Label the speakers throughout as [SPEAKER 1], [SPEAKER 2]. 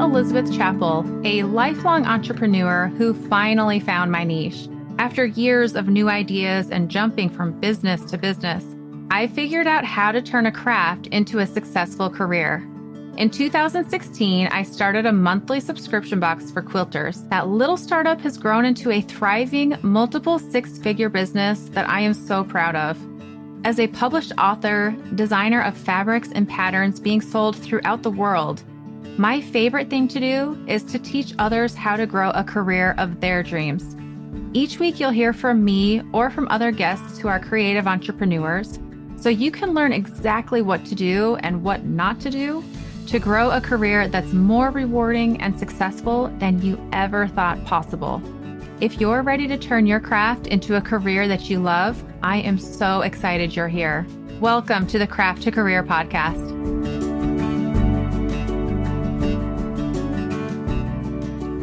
[SPEAKER 1] Elizabeth Chappell, a lifelong entrepreneur who finally found my niche. After years of new ideas and jumping from business to business, I figured out how to turn a craft into a successful career. In 2016, I started a monthly subscription box for quilters. That little startup has grown into a thriving, multiple six-figure business that I am so proud of. As a published author, designer of fabrics and patterns being sold throughout the world, my favorite thing to do is to teach others how to grow a career of their dreams. Each week, you'll hear from me or from other guests who are creative entrepreneurs, so you can learn exactly what to do and what not to do to grow a career that's more rewarding and successful than you ever thought possible. If you're ready to turn your craft into a career that you love, I am so excited you're here. Welcome to the Craft to Career podcast.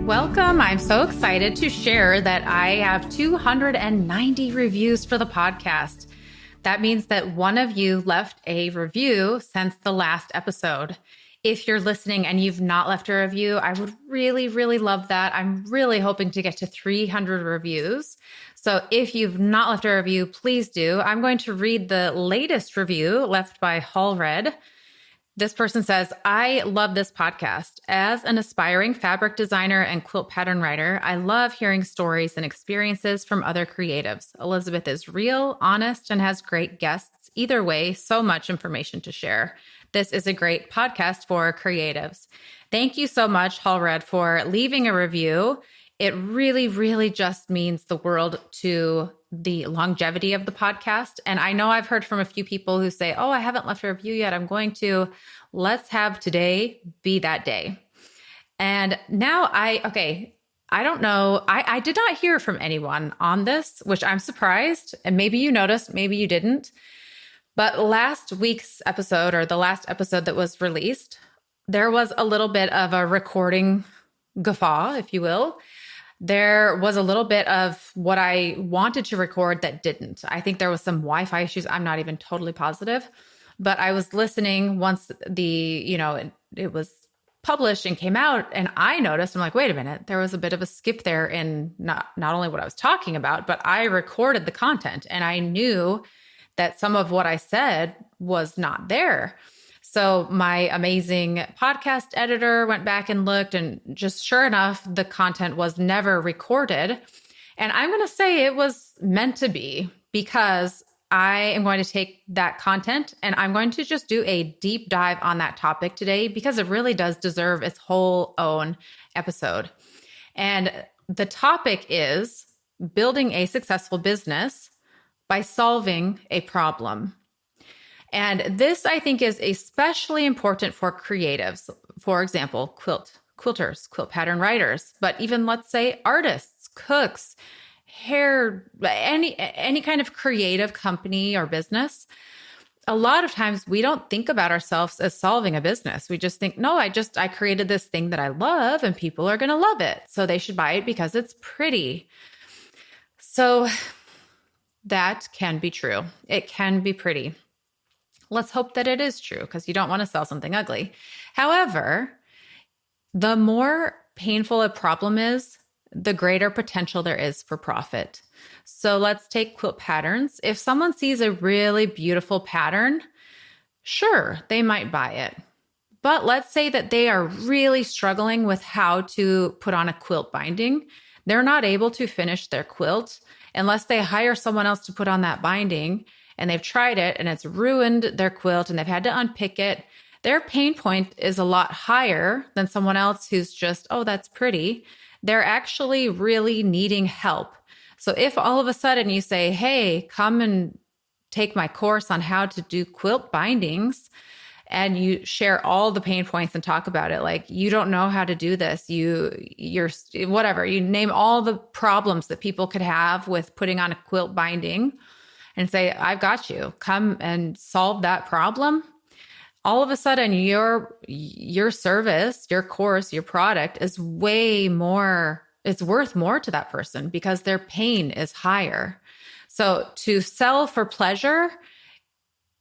[SPEAKER 1] Welcome. I'm so excited to share that I have 290 reviews for the podcast. That means that one of you left a review since the last episode. If you're listening and you've not left a review, I would really, really love that. I'm really hoping to get to 300 reviews. So if you've not left a review, please do. I'm going to read the latest review left by Hallred. This person says, I love this podcast. As an aspiring fabric designer and quilt pattern writer, I love hearing stories and experiences from other creatives. Elizabeth is real, honest, and has great guests. Either way, so much information to share. This is a great podcast for creatives. Thank you so much, Hallred, for leaving a review. It really, really just means the world to the longevity of the podcast. And I know I've heard from a few people who say, oh, I haven't left a review yet. I'm going to. Let's have today be that day. And now I don't know. I did not hear from anyone on this, which I'm surprised. And maybe you noticed, maybe you didn't. But last week's episode, or the last episode that was released, there was a little bit of a recording guffaw, if you will. There was a little bit of what I wanted to record that didn't. I think there was some Wi-Fi issues. I'm not even totally positive, but I was listening once it was published and came out, and I noticed, I'm like, wait a minute, there was a bit of a skip there in not only what I was talking about, but I recorded the content and I knew that some of what I said was not there. So my amazing podcast editor went back and looked, and just sure enough, the content was never recorded. And I'm going to say it was meant to be, because I am going to take that content and I'm going to just do a deep dive on that topic today, because it really does deserve its whole own episode. And the topic is building a successful business by solving a problem. And this, I think, is especially important for creatives. For example, quilters, quilt pattern writers, but even, let's say, artists, cooks, hair, any kind of creative company or business. A lot of times we don't think about ourselves as solving a business. We just think, no, I created this thing that I love and people are going to love it, so they should buy it because it's pretty. So that can be true. It can be pretty. Let's hope that it is true, because you don't want to sell something ugly. However, the more painful a problem is, the greater potential there is for profit. So let's take quilt patterns. If someone sees a really beautiful pattern, sure, they might buy it. But let's say that they are really struggling with how to put on a quilt binding. They're not able to finish their quilt unless they hire someone else to put on that binding, and they've tried it and it's ruined their quilt and they've had to unpick it. Their pain point is a lot higher than someone else who's just, oh, that's pretty. They're actually really needing help. So if all of a sudden you say, hey, come and take my course on how to do quilt bindings, and you share all the pain points and talk about it, like, you don't know how to do this, you're whatever, you name all the problems that people could have with putting on a quilt binding, and say, I've got you, come and solve that problem. All of a sudden your service, your course, your product is way more, it's worth more to that person because their pain is higher. So to sell for pleasure,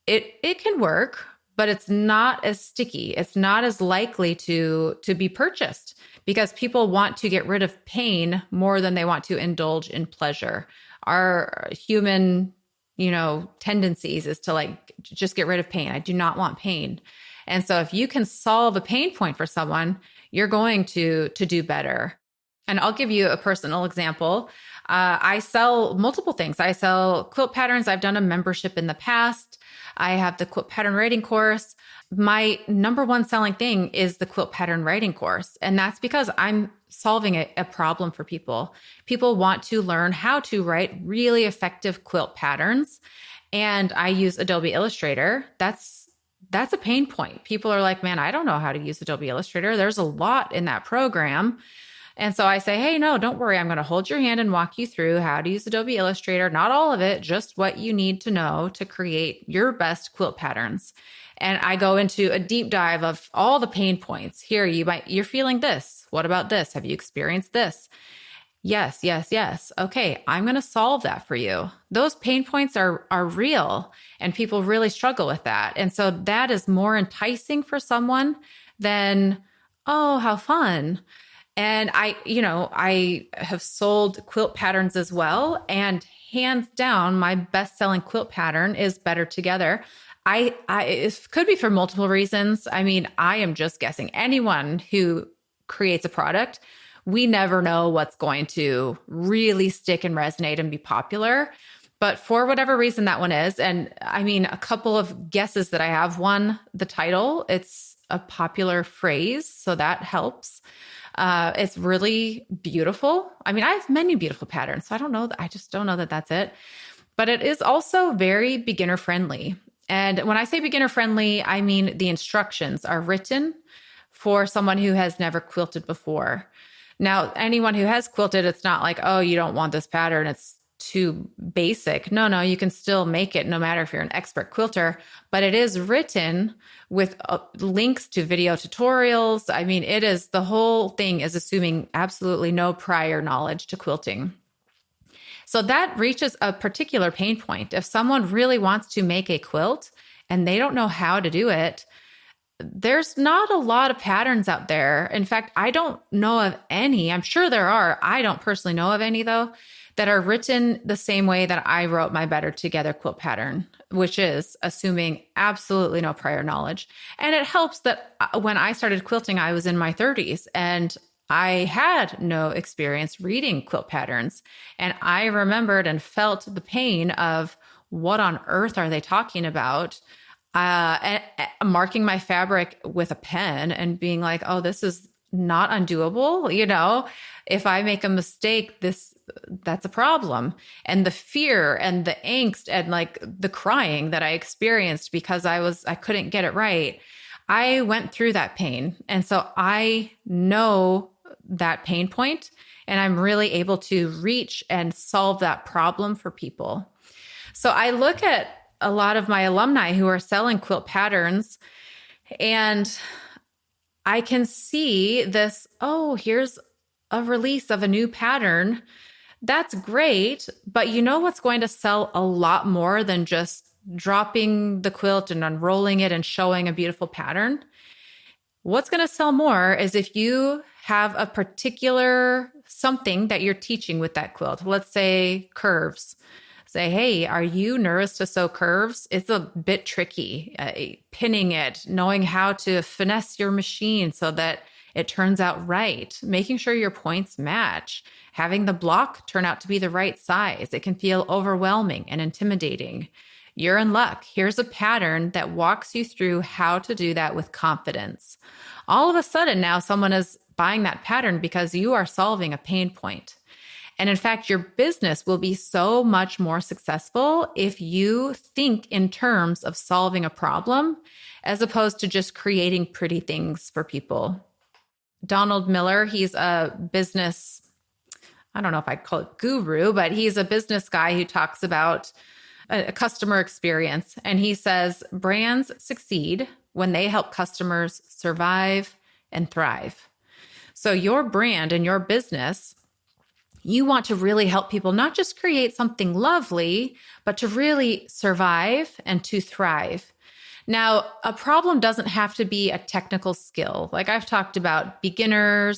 [SPEAKER 1] it can work, but it's not as sticky. It's not as likely to be purchased because people want to get rid of pain more than they want to indulge in pleasure. Our human, tendencies is to like just get rid of pain. I do not want pain. And so if you can solve a pain point for someone, you're going to do better. And I'll give you a personal example. I sell multiple things. I sell quilt patterns. I've done a membership in the past. I have the quilt pattern writing course. My number one selling thing is the quilt pattern writing course. And that's because I'm solving a problem for people. People want to learn how to write really effective quilt patterns. And I use Adobe Illustrator. That's a pain point. People are like, man, I don't know how to use Adobe Illustrator. There's a lot in that program. And so I say, hey, no, don't worry. I'm going to hold your hand and walk you through how to use Adobe Illustrator. Not all of it, just what you need to know to create your best quilt patterns. And I go into a deep dive of all the pain points. Here, you're feeling this. What about this? Have you experienced this? Yes, yes, yes. Okay, I'm going to solve that for you. Those pain points are real, and people really struggle with that. And so that is more enticing for someone than, oh, how fun. And I have sold quilt patterns as well. And hands down, my best-selling quilt pattern is Better Together. It could be for multiple reasons. I mean, I am just guessing. Anyone who creates a product, we never know what's going to really stick and resonate and be popular. But for whatever reason that one is, and I mean, a couple of guesses that I have. One, the title, it's a popular phrase, so that helps. It's really beautiful. I mean, I have many beautiful patterns, so I just don't know that that's it. But it is also very beginner friendly. And when I say beginner friendly, I mean the instructions are written for someone who has never quilted before. Now, anyone who has quilted, it's not like, oh, you don't want this pattern, it's too basic. No, you can still make it no matter if you're an expert quilter, but it is written with links to video tutorials. I mean, the whole thing is assuming absolutely no prior knowledge to quilting. So that reaches a particular pain point. If someone really wants to make a quilt and they don't know how to do it, there's not a lot of patterns out there. In fact, I don't know of any. I'm sure there are. I don't personally know of any, though, that are written the same way that I wrote my Better Together quilt pattern, which is assuming absolutely no prior knowledge. And it helps that when I started quilting, I was in my 30s and I had no experience reading quilt patterns. And I remembered and felt the pain of what on earth are they talking about? And marking my fabric with a pen and being like, oh, this is not undoable. If I make a mistake, that's a problem. And the fear and the angst and like the crying that I experienced because I couldn't get it right. I went through that pain. And so I know that pain point, and I'm really able to reach and solve that problem for people. So I look at a lot of my alumni who are selling quilt patterns, and I can see this, oh, here's a release of a new pattern. That's great. But you know what's going to sell a lot more than just dropping the quilt and unrolling it and showing a beautiful pattern? What's going to sell more is if you have a particular something that you're teaching with that quilt. Let's say curves. Say, hey, are you nervous to sew curves? It's a bit tricky. Pinning it, knowing how to finesse your machine so that it turns out right, making sure your points match, having the block turn out to be the right size. It can feel overwhelming and intimidating. You're in luck. Here's a pattern that walks you through how to do that with confidence. All of a sudden, now someone is buying that pattern because you are solving a pain point. And in fact, your business will be so much more successful if you think in terms of solving a problem as opposed to just creating pretty things for people. Donald Miller, he's a business, I don't know if I call it guru, but he's a business guy who talks about a customer experience. And he says, brands succeed when they help customers survive and thrive. So your brand and your business, you want to really help people not just create something lovely, but to really survive and to thrive. Now, a problem doesn't have to be a technical skill. Like I've talked about beginner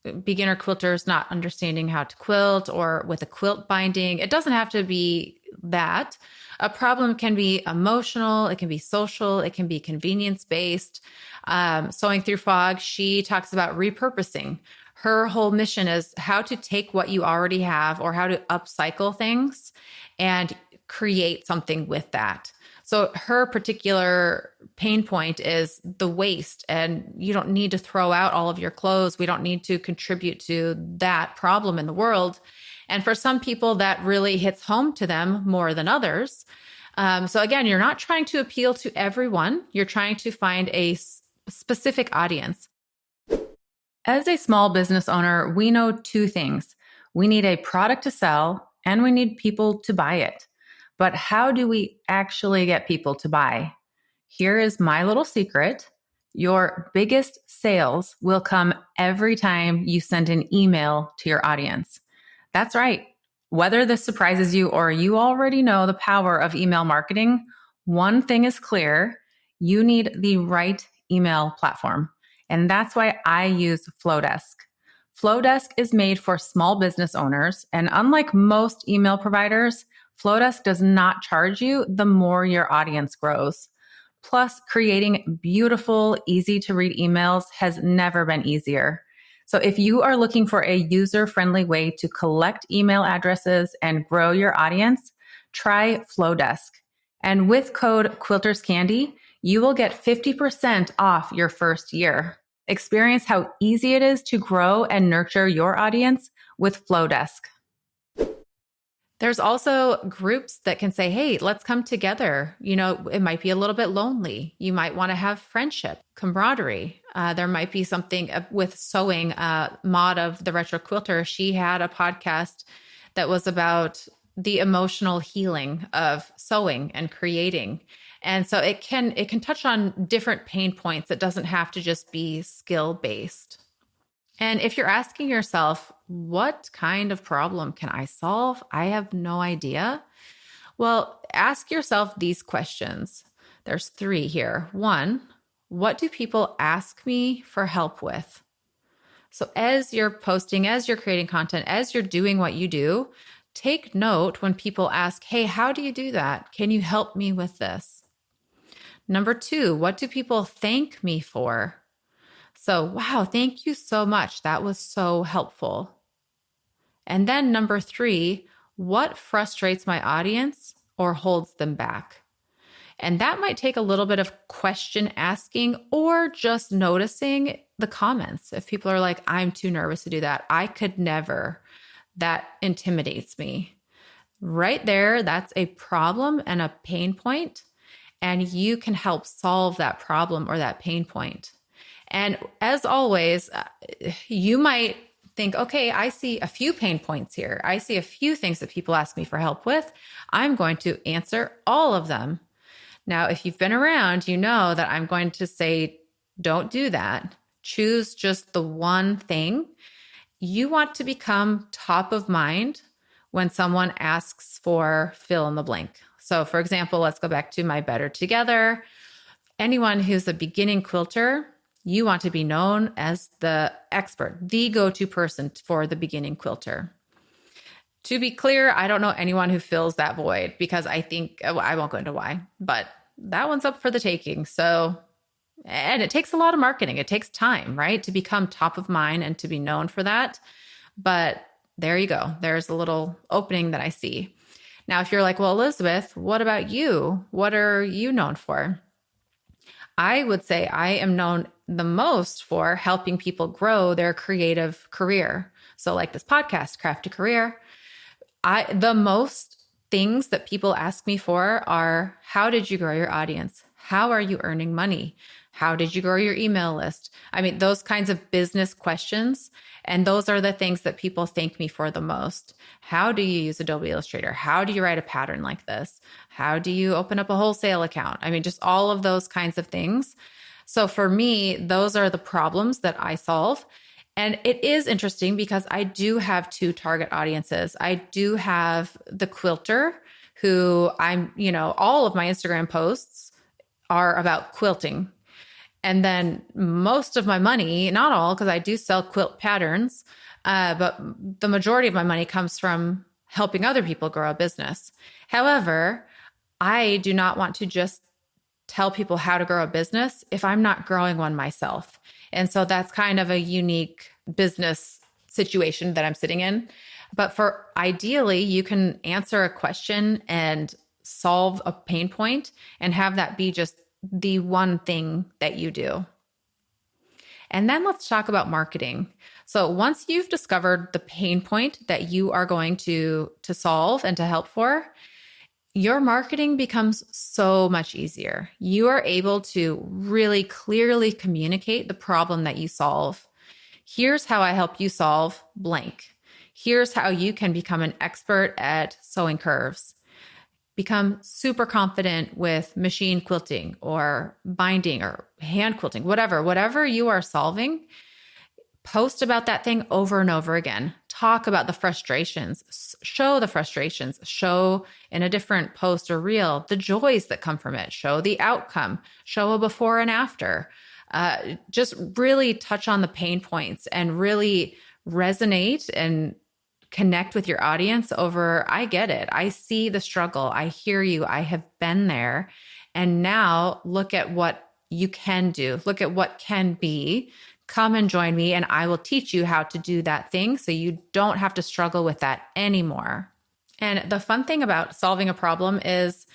[SPEAKER 1] quilters not understanding how to quilt or with a quilt binding. It doesn't have to be that. A problem can be emotional, it can be social, it can be convenience based. Sewing Through Fog, she talks about repurposing. Her whole mission is how to take what you already have or how to upcycle things and create something with that. So her particular pain point is the waste, and you don't need to throw out all of your clothes. We don't need to contribute to that problem in the world. And for some people, that really hits home to them more than others. So again, you're not trying to appeal to everyone. You're trying to find a specific audience. As a small business owner, we know two things. We need a product to sell and we need people to buy it. But how do we actually get people to buy? Here is my little secret. Your biggest sales will come every time you send an email to your audience. That's right. Whether this surprises you or you already know the power of email marketing, one thing is clear. You need the right email platform. And that's why I use Flowdesk. Flowdesk is made for small business owners. And unlike most email providers, Flowdesk does not charge you the more your audience grows. Plus, creating beautiful, easy to read emails has never been easier. So if you are looking for a user-friendly way to collect email addresses and grow your audience, try Flowdesk. And with code QuiltersCandy, you will get 50% off your first year. Experience how easy it is to grow and nurture your audience with Flowdesk. There's also groups that can say, hey, let's come together. You know, it might be a little bit lonely. You might want to have friendship, camaraderie. There might be something with sewing. Maud of the Retro Quilter, she had a podcast that was about the emotional healing of sewing and creating. And so it can touch on different pain points. It doesn't have to just be skill-based. And if you're asking yourself, what kind of problem can I solve? I have no idea. Well, ask yourself these questions. There's 3 here. 1, what do people ask me for help with? So as you're posting, as you're creating content, as you're doing what you do, take note when people ask, hey, how do you do that? Can you help me with this? Number 2, what do people thank me for? So, wow, thank you so much. That was so helpful. And then number 3, what frustrates my audience or holds them back? And that might take a little bit of question asking or just noticing the comments. If people are like, I'm too nervous to do that, I could never, that intimidates me. Right there, that's a problem and a pain point, and you can help solve that problem or that pain point. And as always, you might think, okay, I see a few pain points here. I see a few things that people ask me for help with. I'm going to answer all of them. Now, if you've been around, you know that I'm going to say, don't do that. Choose just the one thing. You want to become top of mind when someone asks for fill in the blank. So for example, let's go back to my Better Together. Anyone who's a beginning quilter, you want to be known as the expert, the go-to person for the beginning quilter. To be clear, I don't know anyone who fills that void because I think, I won't go into why, but that one's up for the taking. So, and it takes a lot of marketing. It takes time, right? To become top of mind and to be known for that. But there you go. There's a little opening that I see. Now, if you're like, well, Elizabeth, what about you? What are you known for? I would say I am known the most for helping people grow their creative career. So like this podcast, Craft to Career, the most things that people ask me for are, how did you grow your audience? How are you earning money? How did you grow your email list? I mean, those kinds of business questions. And those are the things that people thank me for the most. How do you use Adobe Illustrator? How do you write a pattern like this? How do you open up a wholesale account? I mean, just all of those kinds of things. So for me, those are the problems that I solve. And it is interesting because I do have 2 target audiences. I do have the quilter who all of my Instagram posts are about quilting. And then most of my money, not all, because I do sell quilt patterns, but the majority of my money comes from helping other people grow a business. However, I do not want to just tell people how to grow a business if I'm not growing one myself. And so that's kind of a unique business situation that I'm sitting in. But for ideally, you can answer a question and solve a pain point and have that be just the one thing that you do. And then let's talk about marketing. So once you've discovered the pain point that you are going to solve and to help for, your marketing becomes so much easier. You are able to really clearly communicate the problem that you solve. Here's how I help you solve blank. Here's how you can become an expert at sewing curves. Become super confident with machine quilting or binding or hand quilting, whatever you are solving. Post about that thing over and over again. Talk about the frustrations, show the frustrations, show in a different post or reel the joys that come from it, show the outcome, show a before and after. Just really touch on the pain points and really resonate and connect with your audience over, I get it. I see the struggle. I hear you. I have been there. And now look at what you can do. Look at what can be. Come and join me and I will teach you how to do that thing so you don't have to struggle with that anymore. And the fun thing about solving a problem is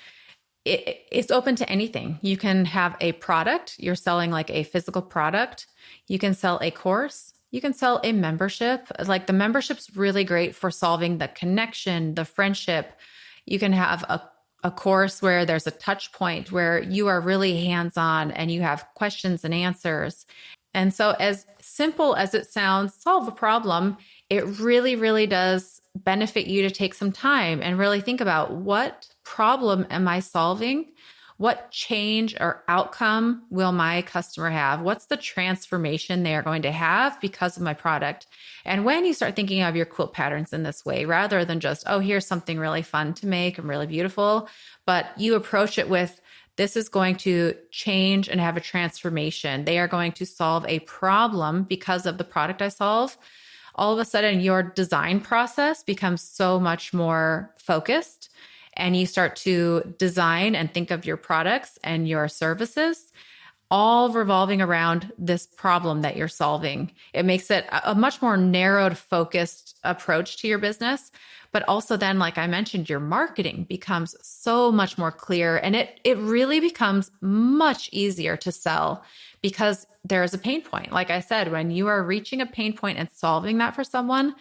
[SPEAKER 1] it's open to anything. You can have a product. You're selling like a physical product. You can sell a course. You can sell a membership. Like the membership's really great for solving the connection, the friendship. You can have a course where there's a touch point where you are really hands-on and you have questions and answers. And so as simple as it sounds, solve a problem, it really, really does benefit you to take some time and really think about what problem am I solving? What change or outcome will my customer have? What's the transformation they are going to have because of my product? And when you start thinking of your quilt patterns in this way, rather than just, oh, here's something really fun to make and really beautiful, but you approach it with, this is going to change and have a transformation. They are going to solve a problem because of the product I solve. All of a sudden, your design process becomes so much more focused. And you start to design and think of your products and your services all revolving around this problem that you're solving. It makes it a much more narrowed, focused approach to your business. But also then, like I mentioned, your marketing becomes so much more clear and it really becomes much easier to sell because there is a pain point. Like I said, when you are reaching a pain point and solving that for someone,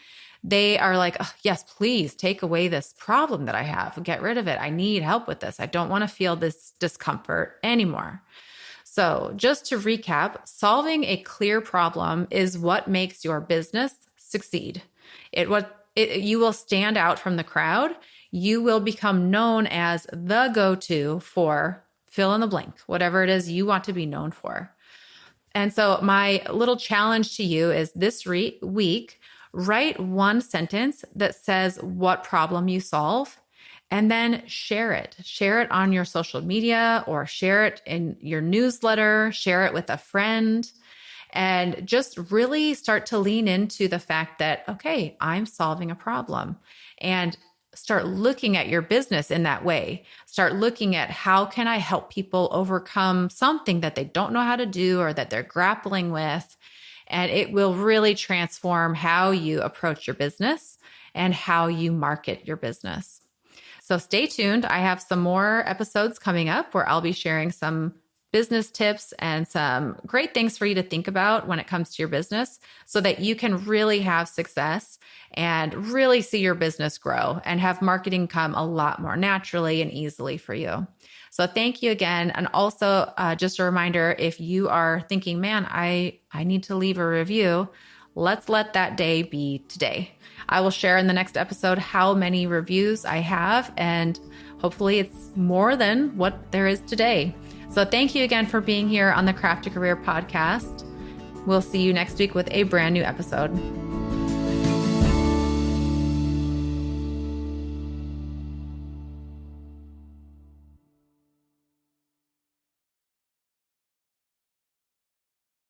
[SPEAKER 1] they are like, oh, yes, please take away this problem that I have. Get rid of it. I need help with this. I don't want to feel this discomfort anymore. So just to recap, solving a clear problem is what makes your business succeed. You will stand out from the crowd. You will become known as the go-to for fill in the blank, whatever it is you want to be known for. And so my little challenge to you is this week, write one sentence that says what problem you solve and then share it. Share it on your social media or share it in your newsletter, share it with a friend, and just really start to lean into the fact that, okay, I'm solving a problem, and start looking at your business in that way. Start looking at how can I help people overcome something that they don't know how to do or that they're grappling with. And it will really transform how you approach your business and how you market your business. So stay tuned. I have some more episodes coming up where I'll be sharing some business tips and some great things for you to think about when it comes to your business so that you can really have success and really see your business grow and have marketing come a lot more naturally and easily for you. So thank you again. And also just a reminder, if you are thinking, man, I need to leave a review, let's let that day be today. I will share in the next episode how many reviews I have, and hopefully it's more than what there is today. So thank you again for being here on the Craft a Career podcast. We'll see you next week with a brand new episode.